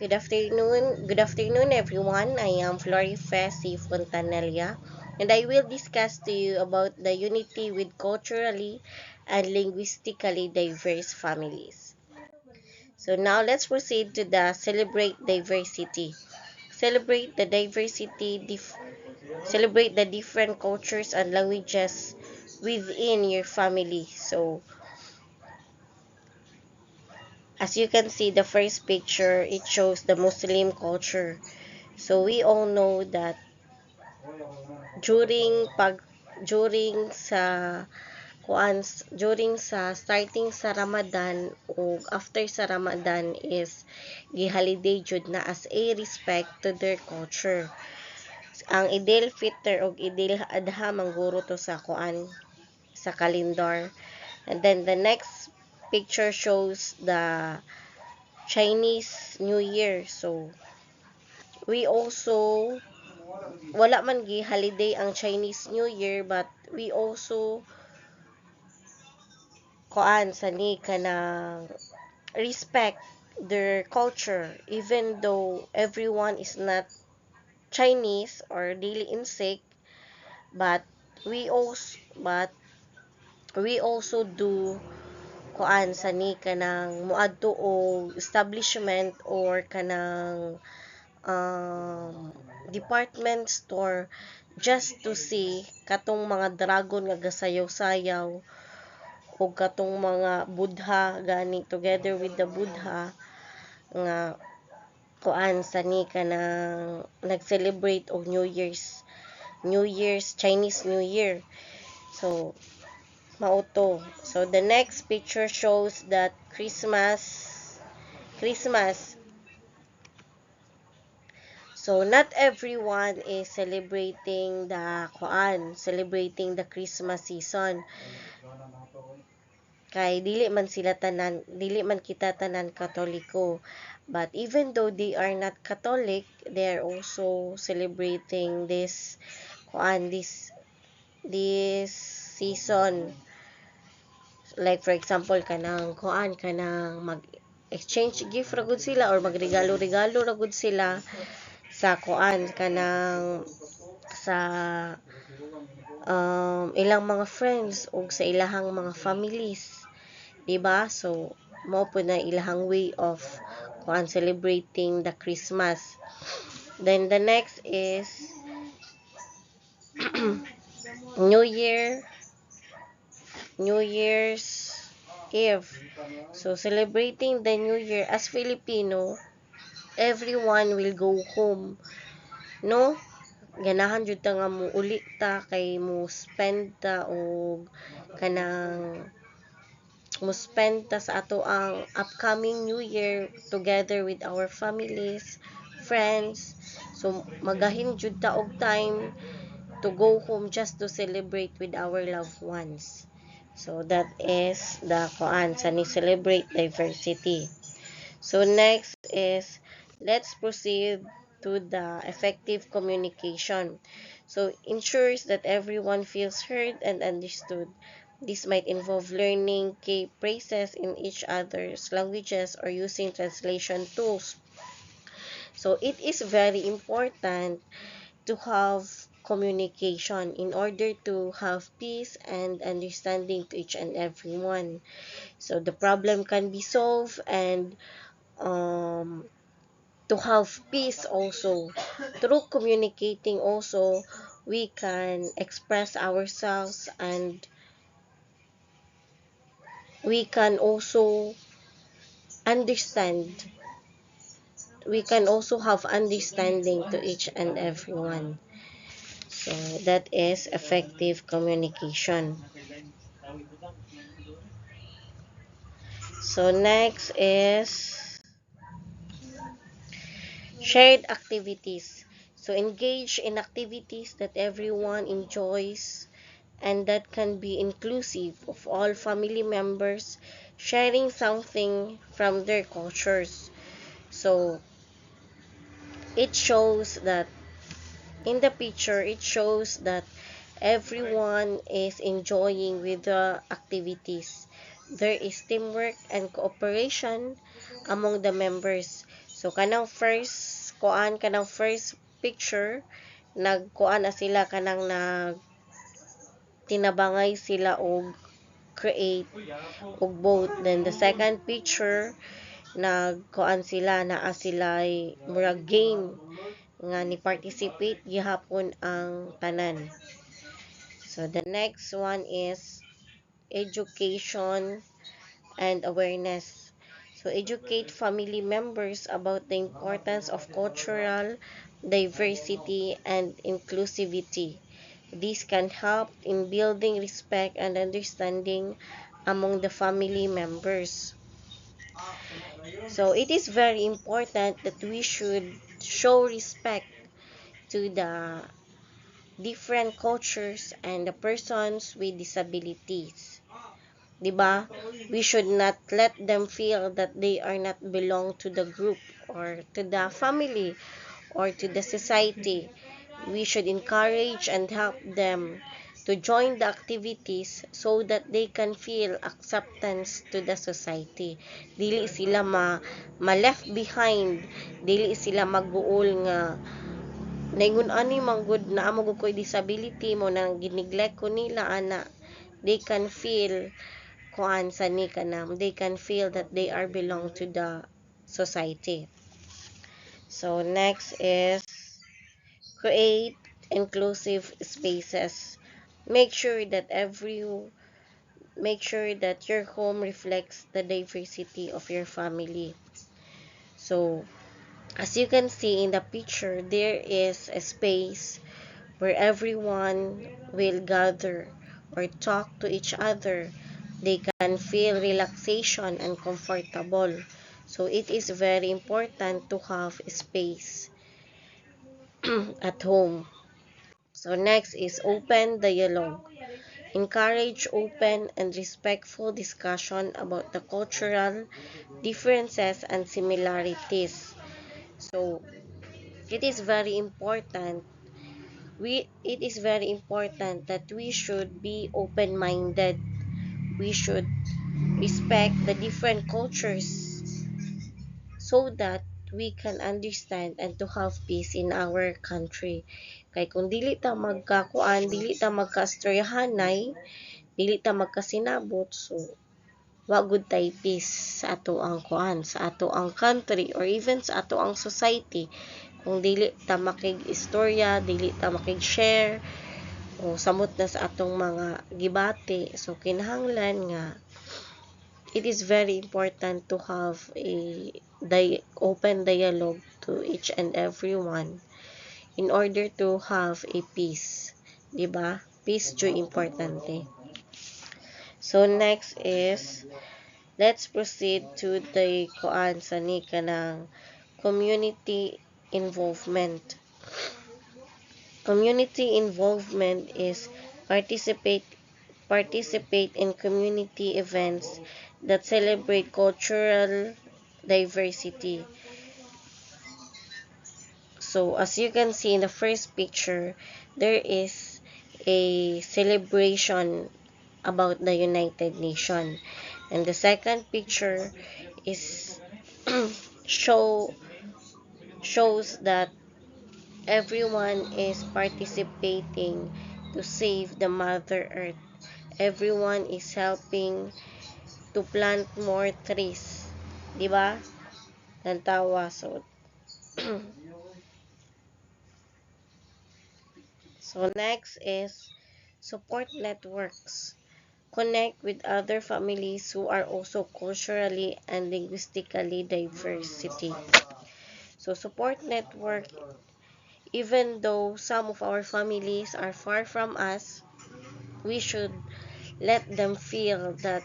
Good afternoon everyone. I am Florife C. Fontanella and I will discuss to you about the unity with culturally and linguistically diverse families. So now let's proceed to the celebrate diversity. Celebrate the diversity, celebrate the different cultures and languages within your family. So as you can see the first picture, it shows the Muslim culture. So we all know that during pag during sa during sa starting sa Ramadan o after sa Ramadan is gi-holiday jud na as a respect to their culture. Ang Idil Fitr o Idil Adha mangguro to sa sa calendar. And then the next picture shows the Chinese New Year. So we also wala man gi holiday ang Chinese New Year but we also sa ni kanang respect their culture even though everyone is not Chinese or dili insik, but we also do sa ni kanang muadto og establishment or kanang um, department store just to see katong mga dragon nga gasayaw-sayaw o katong mga Buddha gani together with the Buddha nga sa ni kanang nag-celebrate og New Year's Chinese New Year. So mauto. So the next picture shows that Christmas. So not everyone is celebrating the Christmas season. Kay dili man kita tanan Katoliko. But even though they are not Catholic, they are also celebrating this season. Like for example kanang mag exchange gift ra gud sila or magregalo-regalo ra gud sila sa sa ilang mga friends ug sa ilahang mga families, diba? So mao po na ilahang way of celebrating the Christmas. Then the next is New Year's Eve. So celebrating the New Year as Filipino, everyone will go home, no? Ganahan jud ta nga mo uli ta kay mo spend ta og kanang mo spend ta sa ato ang upcoming New Year together with our families, friends. So magahin jud ta og time to go home just to celebrate with our loved ones. So that is the sa ni celebrate diversity. So next is let's proceed to the effective communication. So ensures that everyone feels heard and understood. This might involve learning key phrases in each other's languages or using translation tools. So it is very important to have communication in order to have peace and understanding to each and everyone. So the problem can be solved and um, to have peace also. Through communicating also, we can express ourselves and we can also understand. We can also have understanding to each and everyone. So that is effective communication. So next is shared activities. So engage in activities that everyone enjoys and that can be inclusive of all family members sharing something from their cultures. So it shows that in the picture it shows that everyone is enjoying with the activities. There is teamwork and cooperation among the members. So kanang first picture nagkuan na sila kanang tinabangay sila og create og boat. Then the second picture nagkuan sila naa sila murag game nga ni participate gihapon ang tanan. So the next one is education and awareness. So educate family members about the importance of cultural diversity and inclusivity. This can help in building respect and understanding among the family members. So it is very important that we should show respect to the different cultures and the persons with disabilities. 'Di ba? We should not let them feel that they are not belong to the group or to the family or to the society. We should encourage and help them to join the activities so that they can feel acceptance to the society. Dili sila ma left behind, dili sila maguol nga naingon ani manggod na amo ko'y disability mo nang gineglect ko nila ana. They can feel kuan sa ni kanam, they can feel that they are belong to the society. So next is create inclusive spaces. Make sure that your home reflects the diversity of your family. So as you can see in the picture, there is a space where everyone will gather or talk to each other. They can feel relaxation and comfortable. So it is very important to have space at home. So next is open dialogue. Encourage open and respectful discussion about the cultural differences and similarities. So it is very important that we should be open-minded. We should respect the different cultures so that we can understand and to have peace in our country. Kay kung dili ta magkakuan, dili ta magkastoryahanay, dili ta magkasinabot, so wa good tay peace sa ato ang kuan, sa ato ang country or even sa ato ang society. Kung dili ta makig-istorya, dili ta makig-share, o samot na sa atong mga gibati. So kinahanglan nga it is very important to have open dialogue to each and everyone in order to have a peace. 'Di ba? Peace joy importante. So next is let's proceed to the kuan sa ni kanang community involvement. Community involvement is participate in community events that celebrate cultural diversity. So as you can see in the first picture, there is a celebration about the United Nations. And the second picture is shows that everyone is participating to save the Mother Earth. Everyone is helping to plant more trees. 'Di ba? Nantawa. So, so next is support networks. Connect with other families who are also culturally and linguistically diversity. So support network, even though some of our families are far from us, we should let them feel that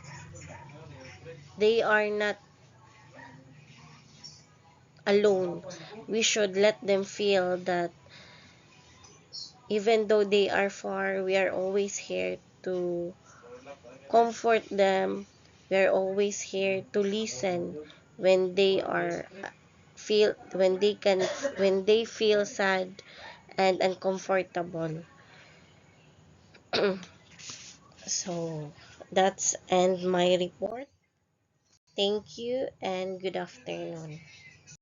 they are not alone. We should let them feel that even though they are far, we are always here to comfort them. We are always here to listen when they feel sad and uncomfortable. So that's end my report. Thank you and good afternoon.